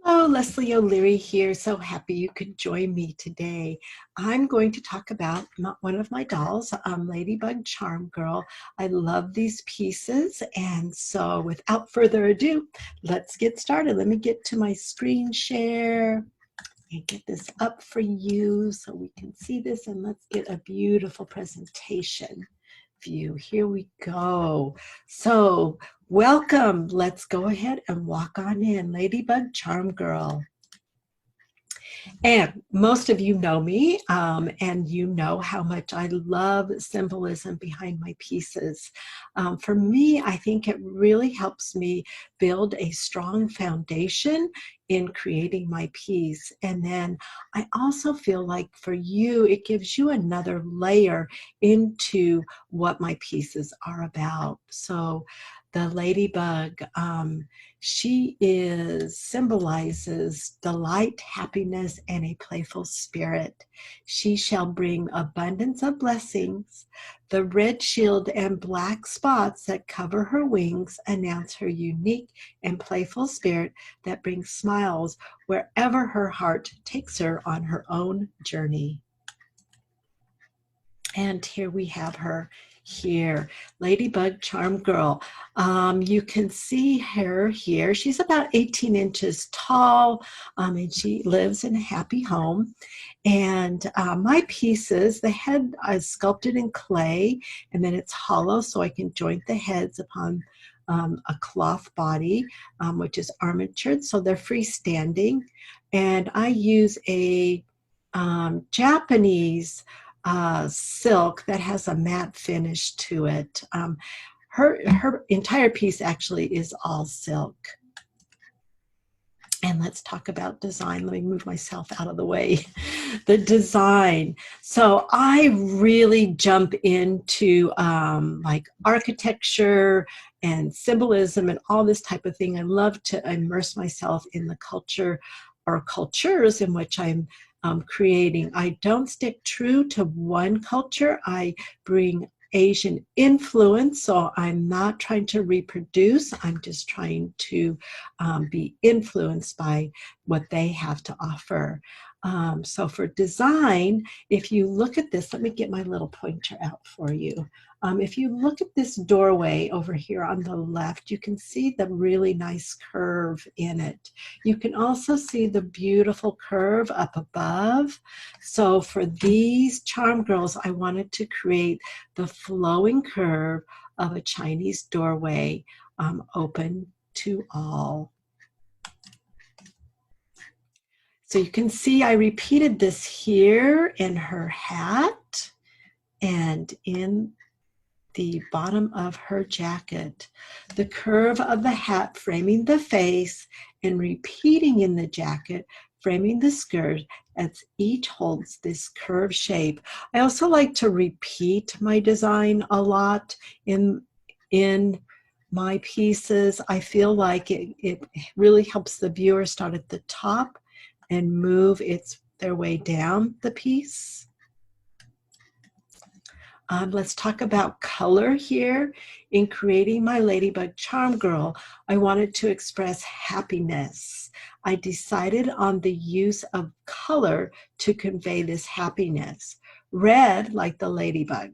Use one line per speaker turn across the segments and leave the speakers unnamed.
Hello, Leslie O'Leary here. So happy you could join me today. I'm going to talk about one of my dolls, LadyBug Charm Girl. I love these pieces, and so without further ado, let's get started. Let me get to my screen share and get this up for you so we can see this, and let's get a beautiful presentation view. Here we go. So welcome. Let's go ahead and walk on in. LadyBug Charm Girl. And most of you know me, and you know how much I love symbolism behind my pieces. For me, I think it really helps me build a strong foundation in creating my piece. And then I also feel like for you, it gives you another layer into what my pieces are about. So the ladybug, she symbolizes delight, happiness, and a playful spirit. She shall bring abundance of blessings. The red shield and black spots that cover her wings announce her unique and playful spirit that brings smiles wherever her heart takes her on her own journey. And here we have her here, LadyBug Charm Girl. You can see her here. She's about 18 inches tall, and she lives in a happy home. And my pieces, the head is sculpted in clay, and then it's hollow so I can joint the heads upon a cloth body, which is armatured, so they're freestanding. And I use a Japanese silk that has a matte finish to it. Her entire piece actually is all silk. And let's talk about design. Let me move myself out of the way. The design. So I really jump into like architecture and symbolism and all this type of thing. I love to immerse myself in the culture or cultures in which I'm creating. I don't stick true to one culture. I bring Asian influence, so I'm not trying to reproduce. I'm just trying to be influenced by what they have to offer. So for design, if you look at this, let me get my little pointer out for you. If you look at this doorway over here on the left, you can see the really nice curve in it. You can also see the beautiful curve up above. So for these charm girls, I wanted to create the flowing curve of a Chinese doorway, open to all. So you can see I repeated this here in her hat and in the bottom of her jacket. The curve of the hat framing the face and repeating in the jacket, framing the skirt as each holds this curved shape. I also like to repeat my design a lot in my pieces. I feel like it really helps the viewer start at the top and move their way down the piece. Let's talk about color here. In creating my LadyBug Charm Girl, I wanted to express happiness. I decided on the use of color to convey this happiness. Red, like the ladybug.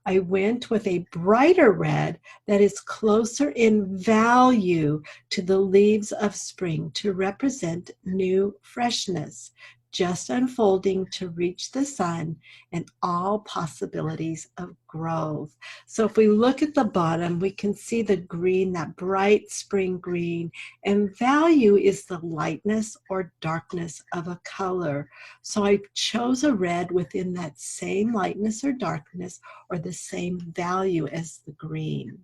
I went with a brighter red that is closer in value to the leaves of spring to represent new freshness, just unfolding to reach the sun and all possibilities of growth. So if we look at the bottom, we can see the green, that bright spring green, and value is the lightness or darkness of a color. So I chose a red within that same lightness or darkness or the same value as the green.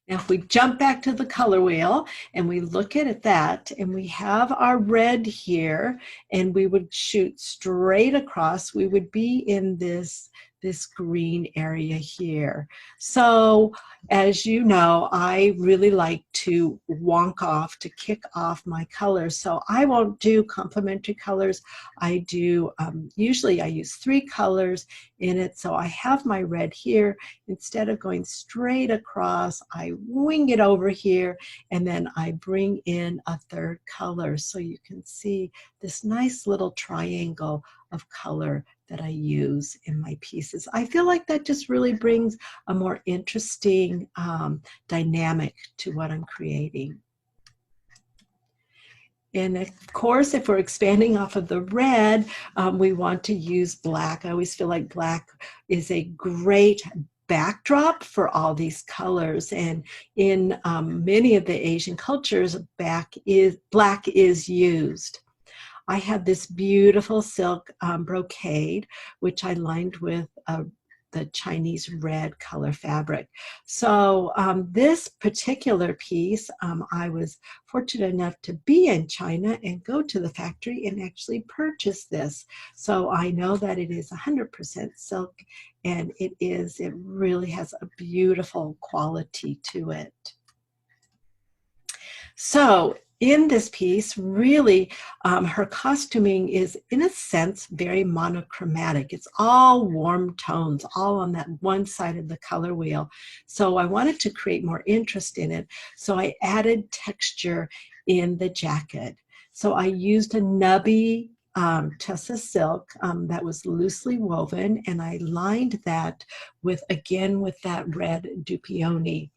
Now, if we jump back to the color wheel and we look at that, and we have our red here, and we would shoot straight across, we would be in this this green area here. So as you know, I really like to wonk off, to kick off my colors. So I won't do complementary colors. I do, usually I use 3 colors in it. So I have my red here. Instead of going straight across, I wing it over here, and then I bring in a 3rd color. So you can see this nice little triangle of color that I use in my pieces. I feel like that just really brings a more interesting dynamic to what I'm creating. And of course, if we're expanding off of the red, we want to use black. I always feel like black is a great backdrop for all these colors. And in many of the Asian cultures, black is used. I have this beautiful silk brocade, which I lined with the Chinese red color fabric. So this particular piece, I was fortunate enough to be in China and go to the factory and actually purchase this. So I know that it is 100% silk, and it really has a beautiful quality to it. So in this piece, really, her costuming is, in a sense, very monochromatic. It's all warm tones, all on that one side of the color wheel. So I wanted to create more interest in it. So I added texture in the jacket. So I used a nubby Tessa silk that was loosely woven, and I lined that with that red dupioni.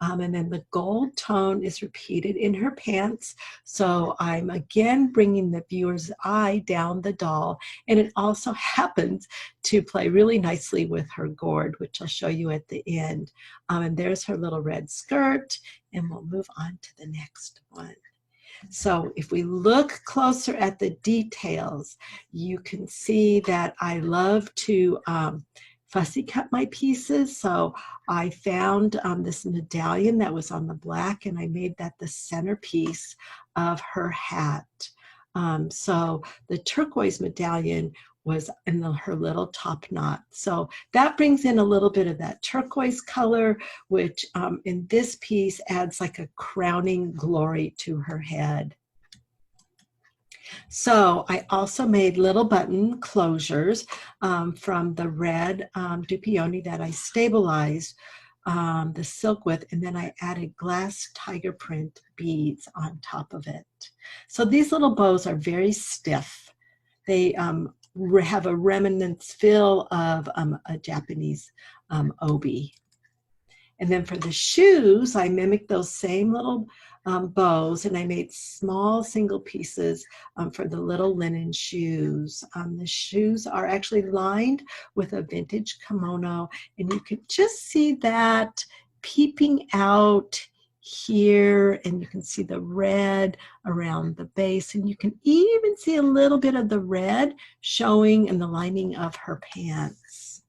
And then the gold tone is repeated in her pants. So I'm again bringing the viewer's eye down the doll. And it also happens to play really nicely with her gourd, which I'll show you at the end. And there's her little red skirt. And we'll move on to the next one. So if we look closer at the details, you can see that I love to fussy cut my pieces. So I found this medallion that was on the black, and I made that the centerpiece of her hat. So the turquoise medallion was in her little top knot. So that brings in a little bit of that turquoise color, which in this piece adds like a crowning glory to her head. So I also made little button closures from the red dupioni that I stabilized the silk with, and then I added glass tiger print beads on top of it. So these little bows are very stiff. They have a remnants feel of a Japanese obi. And then for the shoes, I mimicked those same little bows, and I made small single pieces for the little linen shoes. The shoes are actually lined with a vintage kimono, and you can just see that peeping out here, and you can see the red around the base, and you can even see a little bit of the red showing in the lining of her pants.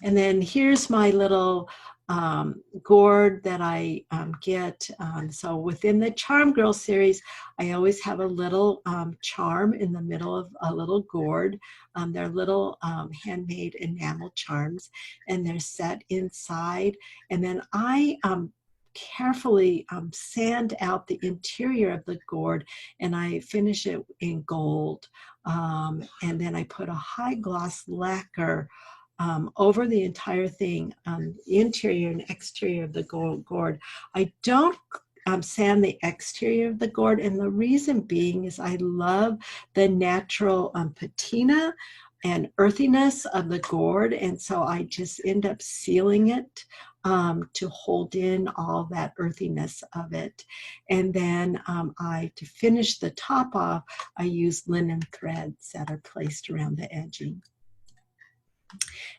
And then here's my little gourd that I get. So within the Charm Girl series, I always have a little charm in the middle of a little gourd. They're little handmade enamel charms, and they're set inside. And then I carefully sand out the interior of the gourd, and I finish it in gold. And then I put a high gloss lacquer over the entire thing, interior and exterior of the gourd. I don't sand the exterior of the gourd, and the reason being is I love the natural patina and earthiness of the gourd, and so I just end up sealing it to hold in all that earthiness of it. And then to finish the top off, I use linen threads that are placed around the edging.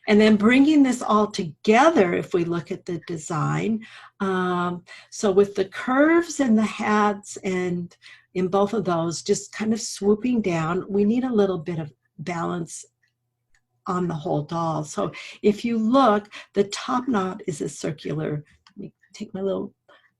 And then bringing this all together, if we look at the design, so with the curves and the hats, and in both of those, just kind of swooping down, we need a little bit of balance on the whole doll. So if you look, the top knot is a circular, let me take my little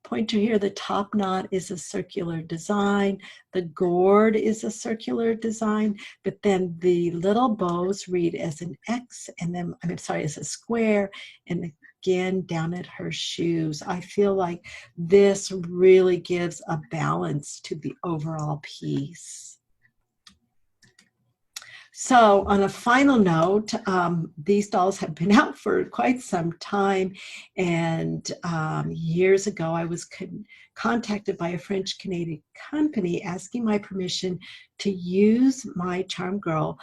pointer here, the top knot is a circular design. The gourd is a circular design, but then the little bows read as an X, and then, I'm sorry, as a square, and again down at her shoes. I feel like this really gives a balance to the overall piece. So on a final note, these dolls have been out for quite some time, and years ago I was contacted by a French-Canadian company asking my permission to use my Charm Girl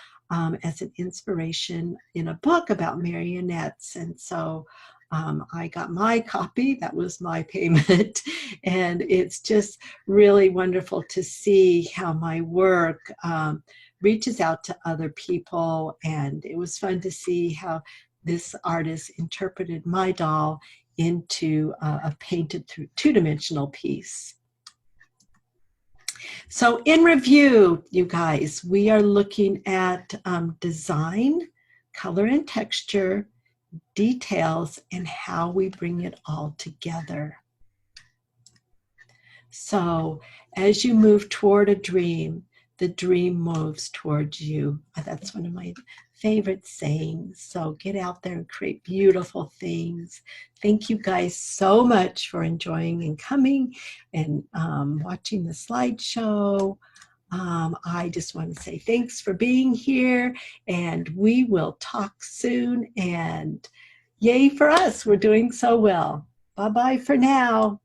as an inspiration in a book about marionettes. And so I got my copy, that was my payment, and it's just really wonderful to see how my work reaches out to other people, and it was fun to see how this artist interpreted my doll into a painted two-dimensional piece. So in review, you guys, we are looking at design, color and texture, details, and how we bring it all together. So as you move toward a dream, the dream moves towards you. That's one of my favorite sayings. So get out there and create beautiful things. Thank you guys so much for enjoying and coming and watching the slideshow. I just want to say thanks for being here, and we will talk soon. And yay for us, we're doing so well. Bye-bye for now.